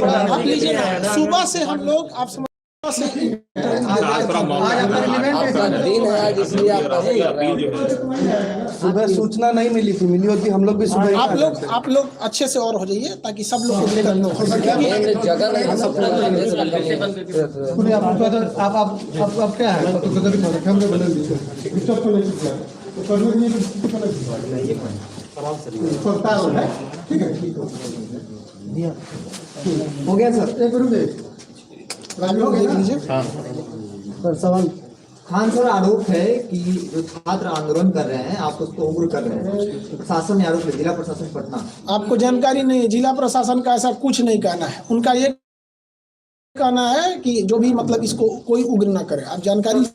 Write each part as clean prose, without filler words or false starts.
आप लीजिए ना, सुबह से हम लोग आप समझ सुबह सूचना नहीं मिली थी, मिली होती हम लोग भी सुबह। आप लोग अच्छे से और हो जाइए ताकि सब लोग को दिक्कत न हो। आप क्या है हो गया सर, आप लोग देख लीजिए। सर सवाल खान सर, आरोप है कि जो छात्र आंदोलन कर रहे हैं आप उसको उग्र कर रहे हैं, प्रशासन ने आरोप है, जिला प्रशासन पटना। आपको जानकारी नहीं है, जिला प्रशासन का ऐसा कुछ नहीं कहना है। उनका ये कहना है कि जो भी मतलब इसको कोई उग्र ना करे। आप जानकारी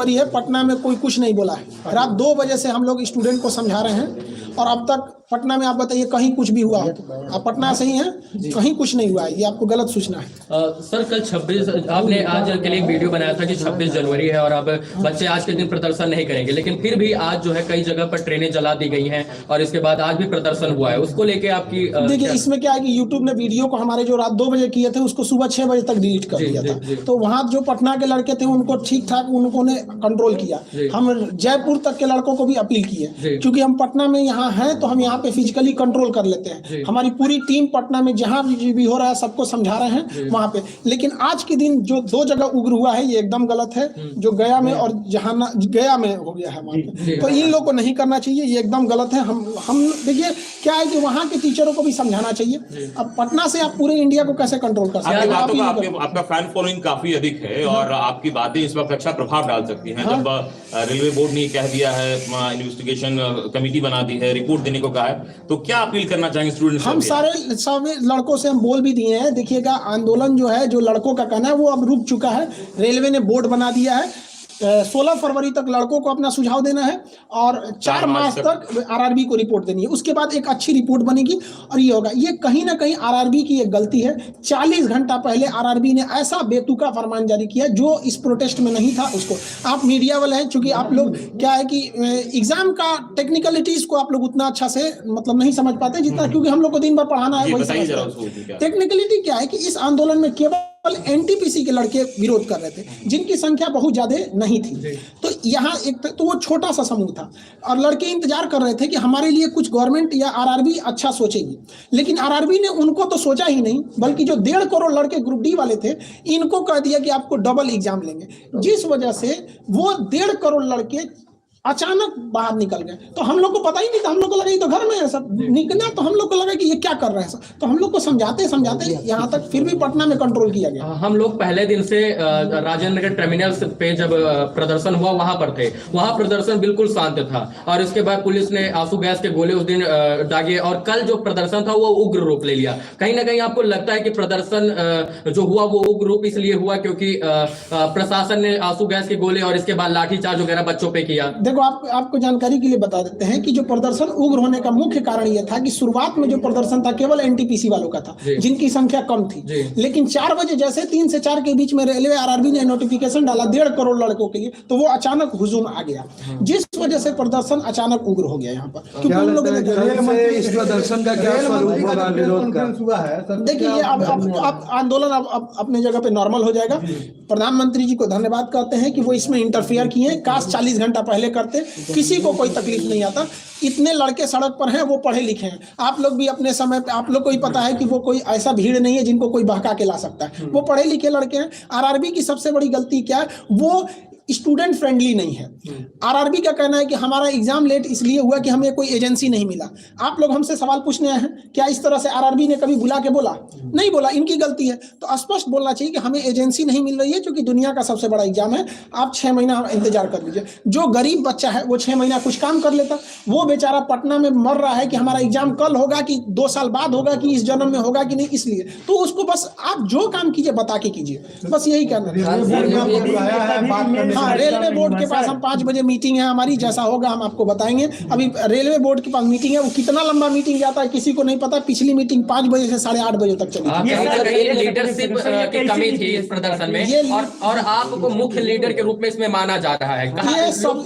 है, पटना में कोई कुछ नहीं बोला है। रात 2 बजे से हम लोग स्टूडेंट को समझा रहे हैं और अब तक पटना में आप बताइए कहीं कुछ भी हुआ हो तो? आप पटना से ही हैं, कहीं कुछ नहीं हुआ है। ये आपको गलत सूचना है। सर कल 26 आपने आज के लिए एक वीडियो बनाया था कि 26 जनवरी है और अब बच्चे आज के दिन प्रदर्शन नहीं करेंगे, लेकिन फिर भी आज जो है कई जगह पर ट्रेनें जला दी गई हैं और इसके बाद आज भी प्रदर्शन हुआ है। उसको लेके आपकी देखिए, इसमें क्या है कि यूट्यूब ने वीडियो को हमारे जो रात 2 बजे किए थे उसको सुबह 6 बजे तक डिलीट कर दिया था। तो वहाँ जो पटना के लड़के थे उनको ठीक ठाक उन्होंने कंट्रोल किया। हम जयपुर तक के लड़कों को भी अपील किए, क्योंकि हम पटना में यहाँ हैं तो हम यहाँ पे फिजिकली कंट्रोल कर लेते हैं। हमारी पूरी टीम पटना में जहाँ भी हो रहा है सबको समझा रहे हैं वहाँ पे। लेकिन आज के दिन जो 2 जगह उग्र हुआ है ये एकदम गलत है, जो गया में और जहाँ गया में हो गया है वहाँ पे, तो इन लोग को नहीं करना चाहिए, ये एकदम गलत है। हम देखिए क्या है कि वहाँ के टीचरों को भी समझाना चाहिए। अब पटना से आप पूरे इंडिया को कैसे कंट्रोल कर सकते हैं? आपका फैन फॉलोइंग काफी अधिक है और आपकी बातें इस वक्त अच्छा प्रभाव डाल सकती हैं। जब रेलवे बोर्ड ने कह दिया है, इन्वेस्टिगेशन कमेटी बना दी है, रिपोर्ट देने को कहा है, तो क्या अपील करना चाहेंगे स्टूडेंट्स? हम सारे लड़कों से हम बोल भी दिए हैं। देखिएगा, आंदोलन जो है, जो लड़कों का कहना है वो अब रुक चुका है। रेलवे ने बोर्ड बना दिया है। 16 फरवरी तक लड़कों को अपना सुझाव देना है और 4 मार्च तक आरआरबी को रिपोर्ट देनी है। उसके बाद एक अच्छी रिपोर्ट बनेगी और ये होगा। ये कहीं ना कहीं आरआरबी की एक गलती है। 40 घंटा पहले आरआरबी ने ऐसा बेतुका फरमान जारी किया जो इस प्रोटेस्ट में नहीं था। उसको आप मीडिया वाले हैं, चूंकि आप लोग क्या है कि एग्जाम का टेक्निकलिटीज को आप लोग उतना अच्छा से मतलब नहीं समझ पाते जितना, क्योंकि हम लोग को दिन भर पढ़ाना है। टेक्निकलिटी क्या है कि इस आंदोलन में केवल एनटीपीसी के लड़के विरोध कर रहे थे, जिनकी संख्या बहुत ज्यादा नहीं थी। तो यहाँ एक तो वो छोटा सा समूह था और लड़के इंतजार कर रहे थे कि हमारे लिए कुछ गवर्नमेंट या आरआरबी अच्छा सोचेगी। लेकिन आरआरबी ने उनको तो सोचा ही नहीं, बल्कि जो 1.5 करोड़ लड़के ग्रुप डी वाले थे इनको कह दिया कि आपको डबल एग्जाम लेंगे, जिस वजह से वो 1.5 करोड़ लड़के अचानक बाहर निकल गए। तो हम लोग को पता ही नहीं था, हम लोग को लगा ये तो घर में है सब निकला, तो हम लोग को लगा कि ये क्या कर रहे हैं सब। तो हम लोग को समझाते समझाते यहाँ तक फिर भी पटना में कंट्रोल किया गया। हम लोग पहले दिन से राजेंद्र नगर टर्मिनल पे जब प्रदर्शन हुआ वहां पर थे। वहां प्रदर्शन बिल्कुल शांत था और इसके बाद पुलिस ने आंसू गैस के गोले उस दिन दागे और कल जो प्रदर्शन था वो उग्र रूप ले लिया। कहीं ना कहीं आपको लगता है कि प्रदर्शन जो हुआ वो उग्र रूप इसलिए हुआ क्योंकि प्रशासन ने आंसू गैस के गोले और इसके बाद लाठीचार्ज वगैरह बच्चों पे किया? देखो, आपको जानकारी के लिए बता देते हैं कि जो प्रदर्शन उग्र होने का मुख्य कारण यह था कि शुरुआत में जो प्रदर्शन था केवल एनटीपीसी वालों का था, जिनकी संख्या कम थी। लेकिन 4 बजे जैसे 3 से 4 के बीच में रेलवे आरआरबी ने नोटिफिकेशन डाला 1.5 करोड़ लड़कों के लिए, तो वो अचानक हुजूम आ गया, जिस वजह से प्रदर्शन अचानक उग्र हो गया यहाँ पर। क्योंकि उन लोगों ने इस प्रदर्शन का क्या स्वरूप होगा, विरोध का? देखिए, अब आंदोलन अब अपने जगह पे नॉर्मल हो जाएगा। प्रधानमंत्री जी को धन्यवाद करते हैं कि वो इसमें इंटरफेयर किए। काश 40 घंटा पहले करते, किसी को कोई तकलीफ नहीं आता। इतने लड़के सड़क पर हैं, वो पढ़े लिखे हैं। आप लोग भी अपने समय पे, आप लोग को ही पता है कि वो कोई ऐसा भीड़ नहीं है जिनको कोई बहका के ला सकता है। वो पढ़े लिखे लड़के हैं। आरआरबी की सबसे बड़ी गलती क्या है, वो स्टूडेंट फ्रेंडली नहीं है। आरआरबी का कहना है कि हमारा एग्जाम लेट इसलिए हुआ कि हमें कोई एजेंसी नहीं मिला। आप लोग हमसे सवाल पूछने आए हैं, क्या इस तरह से आरआरबी ने कभी बुला के बोला? नहीं बोला, इनकी गलती है। तो स्पष्ट बोलना चाहिए कि हमें एजेंसी नहीं मिल रही है, क्योंकि दुनिया का सबसे बड़ा एग्जाम है। आप 6 महीना इंतजार कर लीजिए। जो गरीब बच्चा है वो 6 महीना कुछ काम कर लेता, वो बेचारा पटना में मर रहा है कि हमारा एग्जाम कल होगा कि 2 साल बाद होगा कि इस जन्म में होगा कि नहीं, इसलिए तो उसको बस आप जो काम कीजिए बता के कीजिए, बस यही कहना है। हाँ, रेलवे बोर्ड के पास हम 5 बजे मीटिंग है हमारी, जैसा होगा हम आपको बताएंगे। अभी रेलवे बोर्ड के पास मीटिंग है, वो कितना लंबा मीटिंग जाता है किसी को नहीं पता। पिछली मीटिंग 5 बजे से 8:30 बजे तक चली। लीडरशिप की कमी थी इस प्रदर्शन में, और आपको मुख्य लीडर के रूप में इसमें माना जा रहा है।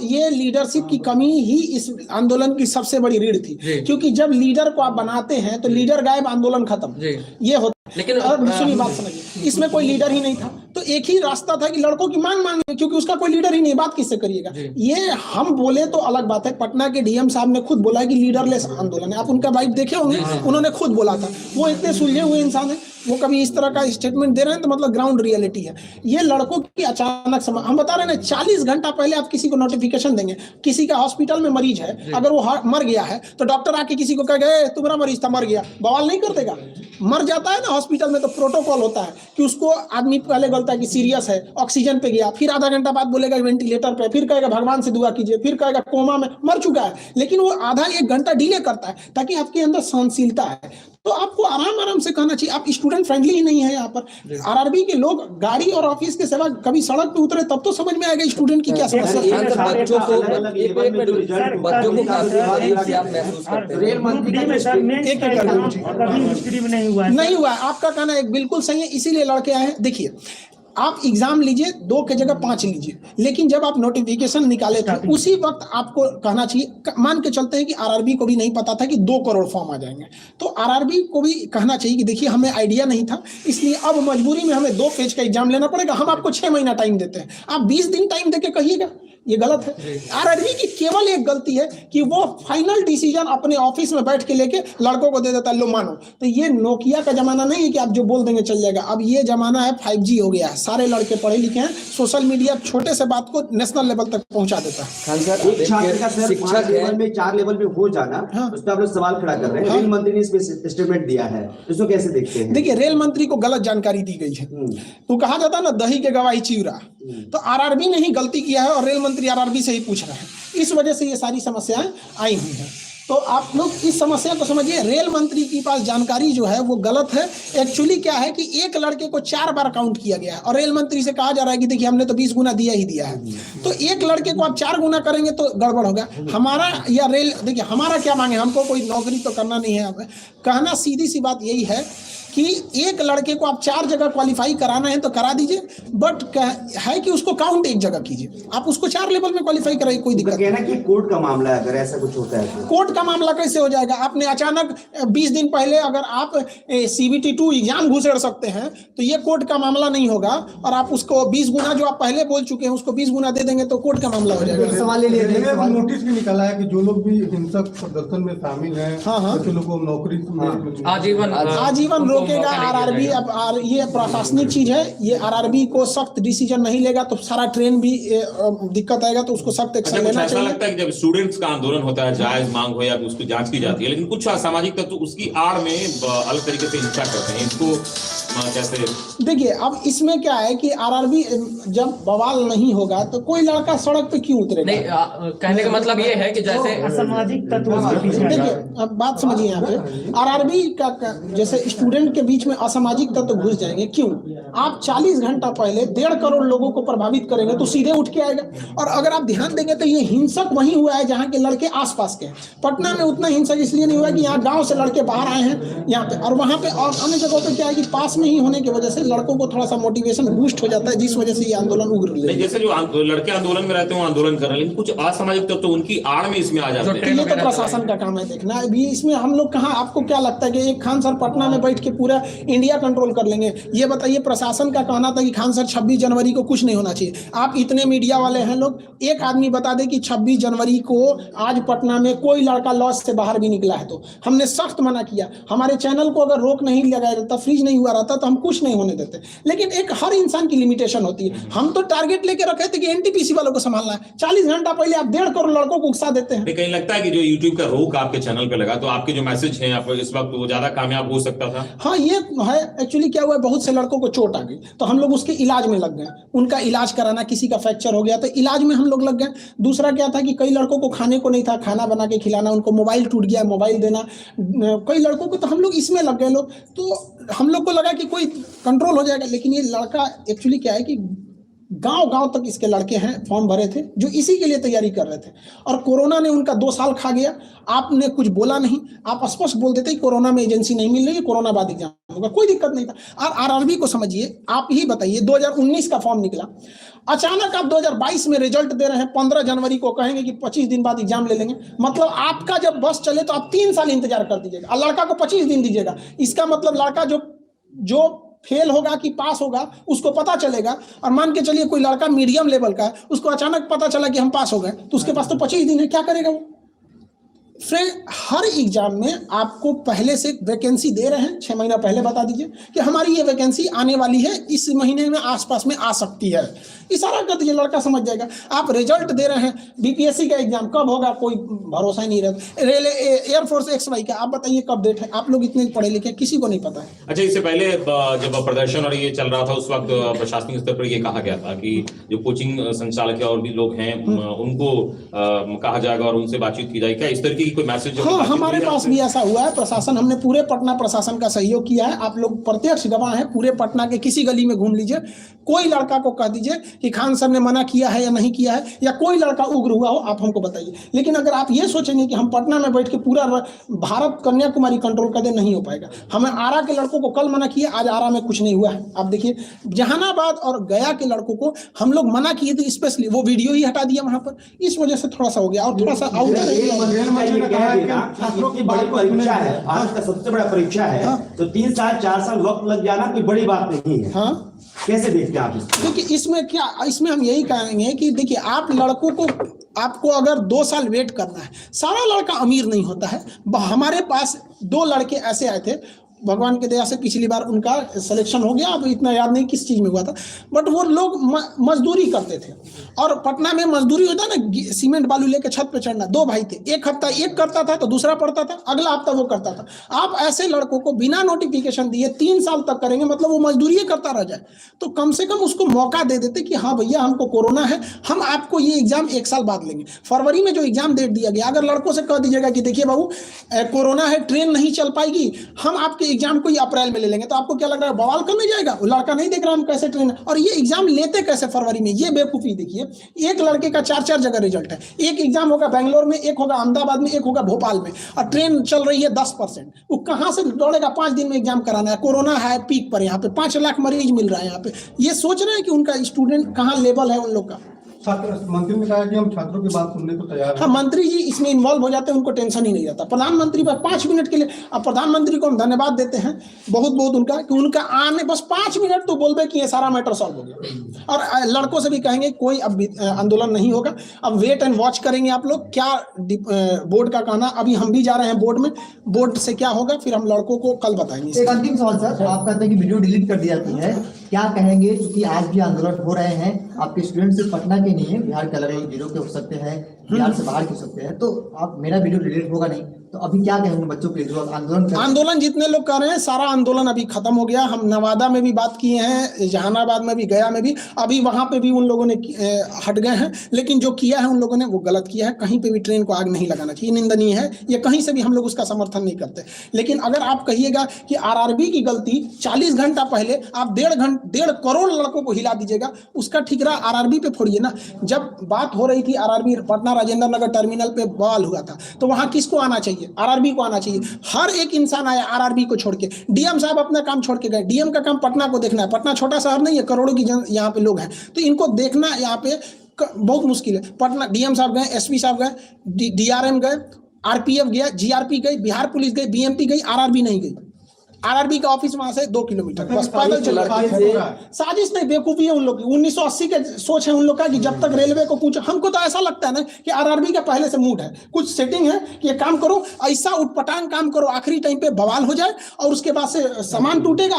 ये लीडरशिप की कमी ही इस आंदोलन की सबसे बड़ी रीढ़ थी, क्योंकि जब लीडर को आप बनाते हैं तो लीडर गायब, आंदोलन खत्म, ये होता। लेकिन सुनिए बात समझिए, इसमें कोई लीडर ही नहीं था, तो एक ही रास्ता था कि लड़कों की मांग मांगे, क्योंकि उसका कोई लीडर ही नहीं, बात किससे करिएगा। ये हम बोले तो अलग बात है, पटना के डीएम साहब ने खुद बोला कि लीडरलेस आंदोलन है। आप उनका वाइफ देखे होंगे, उन्होंने खुद बोला था। वो इतने सुलझे हुए इंसान है, वो कभी इस तरह का स्टेटमेंट दे रहे हैं तो मतलब ग्राउंड रियलिटी है। ये लड़कों की अचानक हम बता रहे हैं 40 घंटा पहले आप किसी को नोटिफिकेशन देंगे, किसी का हॉस्पिटल में मरीज है, अगर वो मर गया है तो डॉक्टर आके किसी को कहेगा तुम्हारा मरीज था, मर गया, बवाल नहीं कर देगा। मर जाता है ना हॉस्पिटल में तो प्रोटोकॉल होता है कि उसको आदमी पहले बोलता है कि सीरियस है, ऑक्सीजन पे गया, फिर आधा घंटा बाद बोलेगा वेंटिलेटर पे, फिर कहेगा भगवान से दुआ कीजिए, फिर कहेगा कोमा में, मर चुका है। लेकिन वो आधा 1 घंटा डिले करता है ताकि आपके अंदर सहनशीलता है। तो आपको आराम आराम से कहना चाहिए। आप स्टूडेंट फ्रेंडली ही नहीं है यहाँ पर। आरआरबी के लोग गाड़ी और ऑफिस के सेवा कभी सड़क पे उतरे तब तो समझ में आएगा स्टूडेंट की क्या समस्या है। बच्चों को नहीं हुआ, आपका कहना एक बिल्कुल सही है, इसीलिए लड़के आए हैं। देखिए, आप एग्जाम लीजिए 2 की जगह 5 लीजिए, लेकिन जब आप नोटिफिकेशन निकाले थे उसी वक्त आपको कहना चाहिए, मान के चलते हैं कि आरआरबी को भी नहीं पता था कि 2 करोड़ फॉर्म आ जाएंगे, तो आरआरबी को भी कहना चाहिए कि देखिए हमें आइडिया नहीं था, इसलिए अब मजबूरी में हमें 2 पेज का एग्जाम लेना पड़ेगा। हम आपको 6 महीना टाइम देते हैं, आप 20 दिन टाइम देके कहिएगा, ये गलत है। आरआरबी की केवल एक गलती है कि वो फाइनल डिसीजन अपने ऑफिस में बैठ के लेके लड़कों को दे देता है, लो मानो। तो ये नोकिया का जमाना नहीं है कि आप जो बोल देंगे चल जाएगा। अब ये जमाना है 5G हो गया है, सारे लड़के पढ़े लिखे हैं, सोशल मीडिया छोटे से बात को नेशनल लेवल तक पहुंचा देता है। एक छात्र का सर 5 लेवल में 4 लेवल में हो जाना, उस पर आप लोग सवाल खड़ा कर रहे हैं। रेल मंत्री ने इस पे स्टेटमेंट दिया है, इसको कैसे देखते हैं? देखिए, रेल मंत्री को गलत जानकारी दी गई है। तो कहा जाता है ना, दही के गवाही चिवरा, तो आरआरबी ने ही गलती किया है और रेल मंत्री आरआरबी से ही पूछ रहे हैं। इस वजह से ये सारी समस्याएं आई हुई हैं। तो आप लोग इस समस्या को समझिए, रेल मंत्री के पास जानकारी जो है वो गलत है। एक्चुअली क्या है कि एक लड़के को 4 बार काउंट किया गया है और रेल मंत्री से कहा जा रहा है कि देखिए हमने तो 20 गुना दिया ही दिया है। तो एक लड़के को आप 4 गुना करेंगे तो गड़बड़ होगा। हमारा या रेल, देखिए हमारा क्या मांगे, हमको कोई नौकरी तो करना नहीं है। कहना सीधी सी बात यही है कि एक लड़के को आप 4 जगह क्वालिफाई कराना है तो करा दीजिए, बट है कि उसको काउंट 1 जगह कीजिए। आप उसको 4 लेवल में क्वालिफाई कराइए, कोई दिक्कत कहना कि कोर्ट का मामला है, अगर ऐसा कुछ होता है। कोर्ट का मामला कैसे हो जाएगा? आपने अचानक 20 दिन पहले अगर आप CBT 2 एग्जाम घुसेड़ सकते हैं तो ये कोर्ट का मामला नहीं होगा, और आप उसको 20 गुना जो आप पहले बोल चुके हैं उसको 20 गुना दे देंगे तो कोर्ट का मामला हो जाएगा। सवाल ले लिया, नोटिस भी निकाला है कि जो लोग भी हिंसक प्रदर्शन में शामिल हैं, ऐसे लोगों को नौकरी आजीवन रोकेगा आरआरबी। अब ये प्रशासनिक चीज है, ये आरआरबी को सख्त डिसीजन नहीं लेगा तो सारा ट्रेन भी दिक्कत आएगा, तो उसको सख्त एक्शन लेना चाहिए। लगता है कि जब स्टूडेंट्स का आंदोलन होता है, जायज मांग हो या उसकी जांच की जाती है, लेकिन कुछ असामाजिक तत्व उसकी आड़ में अलग तरीके से हिंसा करते हैं, इसको कैसे? देखिए, अब इसमें क्या है कि आरआरबी जब बवाल नहीं होगा तो कोई लड़का सड़क पे क्यों उतरेगा? नहीं, कहने का मतलब ये है कि जैसे असामाजिक तत्व, देखिए अब बात समझिए, यहाँ पे आरआरबी का जैसे स्टूडेंट के बीच में असामाजिक तत्व घुस जाएंगे। क्यों? आप 40 घंटा पहले 1.5 करोड़ लोगों को प्रभावित करेंगे तो सीधे उठ के आएगा। और अगर आप ध्यान देंगे तो ये हिंसक वहीं हुआ है जहाँ के लड़के आसपास के। पटना में उतना हिंसक इसलिए नहीं हुआ कि यहाँ गाँव से लड़के बाहर आए हैं यहाँ पे, और वहाँ पे और अन्य जगहों पे क्या है कि पास नहीं होने की वजह से लड़कों को थोड़ा सा मोटिवेशन बूस्ट हो जाता है, जिस वजह से ये आंदोलन उग्र ले। जैसे जो लड़के आंदोलन में रहते हैं वो आंदोलन कर रहे हैं, लेकिन कुछ असामाजिक तत्व उनकी आड़ में इसमें आ जाते हैं। ये तो प्रशासन का काम है देखना। अभी इसमें हम लोग कहाँ, आपको क्या लगता है कि एक खान सर पटना में बैठ के पूरा इंडिया कंट्रोल कर लेंगे? ये बताइए, प्रशासन का कहना था कि खान सर 26 जनवरी को कुछ नहीं होना चाहिए। आप इतने मीडिया वाले हैं लोग, एक आदमी बता दे कि 26 जनवरी को आज पटना में कोई लड़का लॉज से बाहर भी निकला है तो हमने सख्त मना किया। हमारे चैनल को अगर रोक नहीं लगाया रहता, फ्रीज नहीं हुआ रहता तो हम कुछ नहीं होने देते। लेकिन एक हर इंसान की लिमिटेशन होती है। हम तो टारगेट लेके रखे थे कि एनटीपीसी वालों को संभालना है। 40 घंटा पहले आप 1.5 करोड़ लड़कों को उकसा देते हैं। कहीं लगता है कि जो यूट्यूब का रोक आपके चैनल पे लगा तो आपके जो मैसेज हैं आप इस वक्त वो ज्यादा कामयाब हो सकता था? हाँ, ये है। एक्चुअली क्या हुआ, बहुत से लड़कों को चोट आ गई तो हम लोग उसके इलाज में लग गए। उनका इलाज कराना, किसी का फ्रैक्चर हो गया तो इलाज में हम लोग लग गए। दूसरा क्या था कि कई लड़कों को खाने को नहीं था, खाना बना के खिलाना, उनको मोबाइल टूट गया, मोबाइल देना, कई लड़कों को, तो हम लोग इसमें लग गए लोग। तो हम लोग को लगा कि कोई कंट्रोल हो जाएगा, लेकिन ये लड़का एक्चुअली क्या है कि गांव गांव तक इसके लड़के हैं फॉर्म भरे थे जो इसी के लिए तैयारी कर रहे थे, और कोरोना ने उनका 2 साल खा गया। आपने कुछ बोला नहीं, आप स्पष्ट बोल देते कोरोना में एजेंसी नहीं मिल रही है, कोरोना बाद एग्जाम होगा, कोई दिक्कत नहीं था। और आरआरबी को समझिए, आप ही बताइए 2019 का फॉर्म निकला, अचानक आप 2022 में रिजल्ट दे रहे हैं, 15 जनवरी को कहेंगे कि 25 दिन बाद एग्जाम ले लेंगे। मतलब आपका जब बस चले तो आप 3 साल इंतजार कर दीजिएगा और लड़का को 25 दिन दीजिएगा। इसका मतलब लड़का जो फेल होगा कि पास होगा उसको पता चलेगा। और मान के चलिए कोई लड़का मीडियम लेवल का है, उसको अचानक पता चला कि हम पास हो गए, तो उसके पास तो 25 दिन है, क्या करेगा वो? फ्रेंड, हर एग्जाम में आपको पहले से वैकेंसी दे रहे हैं, 6 महीना पहले बता दीजिए कि हमारी ये वैकेंसी आने वाली है, इस महीने में आसपास में आ सकती है, इशारा कर दीजिए, लड़का समझ जाएगा। आप रिजल्ट दे रहे हैं, बीपीएससी का एग्जाम कब होगा कोई भरोसा ही नहीं रहता, रेल एयरफोर्स XY का आप बताइए कब डेट है? आप लोग इतने पढ़े लिखे, किसी को नहीं पता है। अच्छा, इससे पहले जब प्रदर्शन और ये चल रहा था उस वक्त प्रशासनिक स्तर पर ये कहा गया था कि जो कोचिंग संचालक और भी लोग हैं उनको कहा जाएगा और उनसे बातचीत की जाएगी, क्या इस तरह की कोई मैसेज? हाँ, हमारे पास भी ऐसा हुआ है। प्रशासन, हमने पूरे पटना प्रशासन का सहयोग किया है, आप लोग प्रत्यक्ष गवाह हैं। पूरे पटना के किसी गली में घूम लीजिए, कोई लड़का को कह दीजिए कि खान सर ने मना किया है या नहीं किया है, या कोई लड़का उग्र हुआ हो, आप हमको बताइए। लेकिन अगर आप ये सोचेंगे कि हम पटना में बैठ के पूरा भारत कन्याकुमारी कंट्रोल कर दे, नहीं हो पाएगा। हमें आरा के लड़कों को कल मना किया, आज आरा में कुछ नहीं हुआ है। आप देखिए, जहानाबाद और गया के लड़कों को हम लोग मना किए थे, स्पेशली वो वीडियो ही हटा दिया वहां पर, इस वजह से थोड़ा सा हो गया। और थोड़ा सा छात्रों की बड़ी परीक्षा है, भारत का सबसे बड़ा परीक्षा है, तो 3 साल 4 साल वक्त लग जाना कोई बड़ी बात नहीं है। हाँ, कैसे देखते हैं आप इसको? देखिए, इसमें हम यही कहेंगे कि देखिए, आप लड़कों को, आपको अगर 2 साल वेट करना है, सारा लड़का अमीर नहीं होता है। हमारे पास 2 लड़के ऐसे आए थे, भगवान की दया से पिछली बार उनका सिलेक्शन हो गया, अब इतना याद नहीं किस चीज़ में हुआ था, बट वो लोग मजदूरी करते थे। और पटना में मजदूरी होता है ना, सीमेंट बालू लेके छत पे चढ़ना। 2 भाई थे, एक हफ्ता एक करता था तो दूसरा पढ़ता था, अगला हफ्ता वो करता था। आप ऐसे लड़कों को बिना नोटिफिकेशन दिए 3 साल तक करेंगे, मतलब वो मजदूरी करता रह जाए, तो कम से कम उसको मौका दे देते कि हाँ भैया, हमको कोरोना है, हम आपको ये एग्जाम 1 साल बाद लेंगे। फरवरी में जो एग्जाम डेट दिया गया, अगर लड़कों से कह दीजिएगा कि देखिए बाबू, कोरोना है, ट्रेन नहीं चल पाएगी, हम आपके एग्जाम को अप्रैल में ले लेंगे, तो आपको क्या लग रहा है, बवाल करने जाएगा? वो लड़का नहीं देख रहा हम कैसे ट्रेन, और ये एग्जाम लेते कैसे फरवरी में, ये बेवकूफी। देखिए, एक लड़के का 4 जगह रिजल्ट है, एक एग्जाम होगा बेंगलोर में, एक होगा अहमदाबाद में, एक होगा भोपाल में, और ट्रेन चल रही है 10%। वो कहां से दौड़ेगा? 5 दिन में एग्जाम कराना है, कोरोना है पीक पर, यहाँ पे 5 लाख मरीज मिल रहा है। यहाँ पे ये सोच रहे हैं कि उनका स्टूडेंट कहाँ लेवल है उन लोग का। मंत्री ने कहा कि हम छात्रों की बात सुनने को तैयार हैं। हाँ, मंत्री जी इसमें इन्वॉल्व हो जाते हैं, उनको टेंशन ही नहीं रहता। प्रधानमंत्री पर 5 मिनट के लिए, अब प्रधानमंत्री को हम धन्यवाद देते हैं बहुत बहुत उनका, कि उनका आने बस 5 मिनट तो बोल दे कि ये सारा मैटर सॉल्व हो गया। और लड़कों से भी कहेंगे कोई अब आंदोलन नहीं होगा, अब वेट एंड वॉच करेंगे आप लोग, क्या बोर्ड का कहना। अभी हम भी जा रहे हैं बोर्ड में, बोर्ड से क्या होगा फिर हम लड़कों को कल बताएंगे। एक अंतिम सवाल सर, आप कहते हैं कि वीडियो डिलीट कर दी जाती है, क्या कहेंगे? क्योंकि आज भी आंदोलन हो रहे हैं, आपके स्टूडेंट सिर्फ पटना के नहीं है, बिहार के अलग अलग जिलों के हो सकते हैं, बिहार से बाहर के हो सकते हैं, तो आप, मेरा वीडियो डिलीट होगा नहीं, तो अभी क्या कहेंगे बच्चों के लिए जो आंदोलन जितने लोग कर रहे हैं, सारा आंदोलन अभी खत्म हो गया। हम नवादा में भी बात किए हैं, जहानाबाद में भी, गया में भी, अभी वहां पे भी उन लोगों ने हट गए हैं। लेकिन जो किया है उन लोगों ने वो गलत किया है, कहीं पे भी ट्रेन को आग नहीं लगाना चाहिए, निंदनीय है ये, कहीं से भी हम लोग उसका समर्थन नहीं करते। लेकिन अगर आप कहिएगा कि आरआरबी की गलती 40 घंटा पहले आप 1.5 करोड़ लड़कों को हिला दीजिएगा, उसका ठिकरा आरआरबी पे फोड़िए ना। जब बात हो रही थी आरआरबी पटना राजेंद्र नगर टर्मिनल पे बवाल हुआ था, तो वहां किसको आना चाहिए? आरआरबी को आना चाहिए। हर एक इंसान आया आरआरबी को छोड़ के, डीएम साहब अपना काम छोड़ के गए। डीएम का काम पटना को देखना है, पटना छोटा शहर नहीं है, करोड़ों की यहाँ पे लोग हैं, तो इनको देखना यहाँ पे बहुत मुश्किल है। पटना डीएम साहब गए, एसपी साहब गए, डीआरएम गए, आरपीएफ गया, जीआरपी गई, बिहार पुलिस गई, बीएमपी गई, आरआरबी नहीं गई। आरआरबी का ऑफिस वहां से 2 किलोमीटर, बस पैदल चल रहा है। साजिश नहीं, बेवकूफी है उन लोग की। 1980 के सोच है उन लोग का कि जब तक रेलवे को पूछो, हमको तो ऐसा लगता है ना कि आरआरबी का पहले से मूड है, कुछ सेटिंग है कि ये काम करो, ऐसा उटपटांग काम करो, आखिरी टाइम पे बवाल हो जाए और उसके बाद से सामान टूटेगा,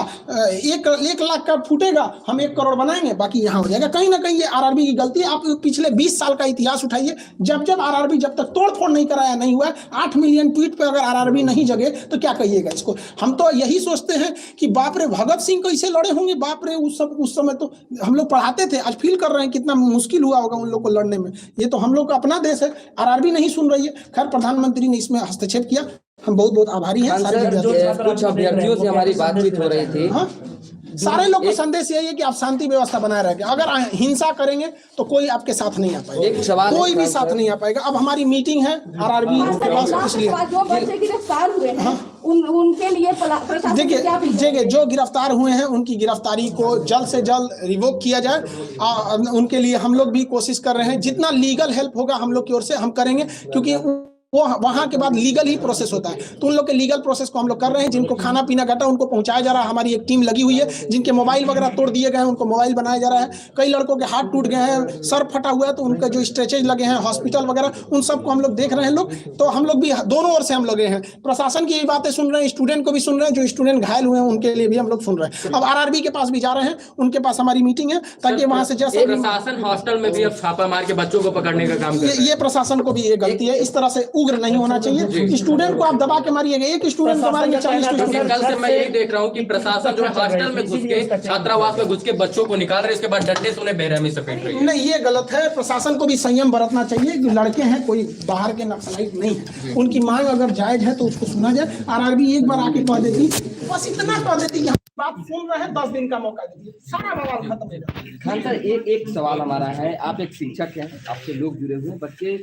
1 लाख का फूटेगा, हम 1 करोड़ बनाएंगे, बाकी यहाँ हो जाएगा। कहीं ना कहीं ये आरआरबी की गलती है। आप पिछले 20 साल का इतिहास उठाइए, जब आरआरबी जब तक तोड़फोड़ नहीं कराया नहीं हुआ, 8 मिलियन ट्वीट पे अगर आरआरबी नहीं जगे तो क्या कहिएगा इसको। हम तो यही सोचते हैं कि बाप रे, भगत सिंह कैसे लड़े होंगे, बाप रे, उस समय तो हम लोग पढ़ाते थे, आज फील कर रहे हैं कितना मुश्किल हुआ होगा उन लोग को लड़ने में। ये तो हम लोग का अपना देश है, आरआरबी नहीं सुन रही है। खैर, प्रधानमंत्री ने इसमें हस्तक्षेप किया, हम बहुत बहुत आभारी हैं। कुछ अभ्यर्थियों से हमारी बातचीत हो रही थी। सारे लोग को संदेश यही है कि आप शांति व्यवस्था बनाए रखें। अगर हिंसा करेंगे तो कोई आपके साथ नहीं आ पाएगा, कोई भी साथ नहीं आ पाएगा। अब हमारी मीटिंग है आरआरबी के पास, इसलिए जो बच्चे गिरफ्तार हुए हैं उनके लिए प्रशासन देखिए क्या देखिए जो गिरफ्तार हुए हैं उनकी गिरफ्तारी को जल्द से जल्द रिवोक किया जाए। उनके लिए हम लोग भी कोशिश कर रहे हैं, जितना लीगल हेल्प होगा हम लोग की ओर से हम करेंगे, क्योंकि वो वहां के बाद लीगल ही प्रोसेस होता है। तो उन लोग के लीगल प्रोसेस को हम लोग कर रहे हैं। जिनको खाना पीना घटा उनको पहुंचाया जा रहा है, हमारी एक टीम लगी हुई है। जिनके मोबाइल वगैरह तोड़ दिए गए हैं उनको मोबाइल बनाया जा रहा है। कई लड़कों के हाथ टूट गए हैं, सर फटा हुआ है, तो उनका जो स्ट्रेचेज लगे हैं हॉस्पिटल वगैरह, उन सबको हम लोग देख रहे हैं लोग। तो हम लोग भी दोनों ओर से हम लगे हैं, प्रशासन की भी बातें सुन रहे हैं, स्टूडेंट को भी सुन रहे हैं, जो स्टूडेंट घायल हुए हैं उनके लिए भी हम लोग सुन रहे हैं। अब आरआरबी के पास भी जा रहे हैं, उनके पास हमारी मीटिंग है, ताकि वहां से जैसे प्रशासन हॉस्टल में भी अब छापा मार के बच्चों को पकड़ने का काम कर रहा है। ये प्रशासन को भी ये गलती है। इस तरह से उग्र नहीं होना चाहिए। स्टूडेंट को आप दबा के मारिएगा, एक स्टूडेंट को मारेंगे 40 स्टूडेंट। कल से मैं यही देख रहा हूँ कि प्रशासन जो हॉस्टल में घुस के छात्रावास में घुस के बच्चों को निकाल रहे, इसके बाद डंडे से उन्हें बेरहमी से पीट रही है। नहीं, ये गलत है। प्रशासन को भी संयम बरतना चाहिए कि लड़के हैं, कोई बाहर के नक्सलाइट नहीं है। उनकी मांग अगर जायज है तो उसको सुना जाए। आरआरबी एक बार आके कह देती, बस इतना कह देती कि बात सुन रहे हैं, 10 दिन का मौका दीजिए, सारा बवाल खत्म हो जाएगा। खान सर, एक सवाल हमारा है। आप एक शिक्षक हैं, आपसे लोग जुड़े हुए हैं, बच्चे